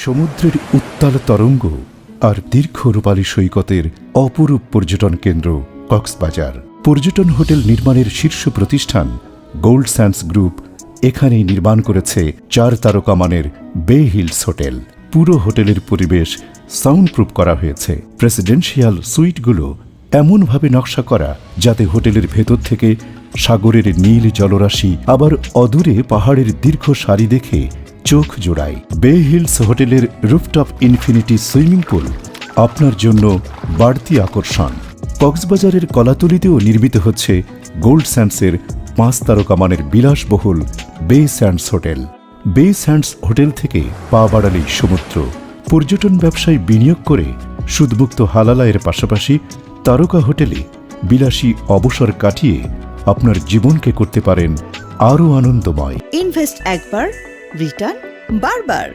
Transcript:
সমুদ্রের উত্তাল তরঙ্গ আর দীর্ঘ রূপালী সৈকতের অপরূপ পর্যটন কেন্দ্র কক্সবাজার। পর্যটন হোটেল নির্মাণের শীর্ষ প্রতিষ্ঠান গোল্ড স্যান্ডস গ্রুপ এখানেই নির্মাণ করেছে 4 তারকা মানের বে হিলস হোটেল। পুরো হোটেলের পরিবেশ সাউন্ড প্রুফ করা হয়েছে। প্রেসিডেন্সিয়াল সুইটগুলো এমনভাবে নকশা করা যাতে হোটেলের ভেতর থেকে সাগরের নীল জলরাশি আবার অদূরে পাহাড়ের দীর্ঘ সারি দেখে চোখ জোড়ায়। বে হিলস হোটেলের রুফটপ ইনফিনিটি সুইমিং পুল আপনার জন্য বাড়তি আকর্ষণ। কক্সবাজারের কলাতলিতেও নির্মিত হচ্ছে গোল্ড স্যান্ডসের 5 তারকা মানের বিলাসবহুল বে স্যান্ডস হোটেল। বে স্যান্ডস হোটেল থেকে পা বাড়ালেই সমুদ্র। পর্যটন ব্যবসায় বিনিয়োগ করে সুদমুক্ত হালালায়ের পাশাপাশি তারকা হোটেলে বিলাসী অবসর কাটিয়ে আপনার জীবনকে করতে পারেন আরও আনন্দময়। ইনভেস্ট একবার, রিটার্ন বারবার।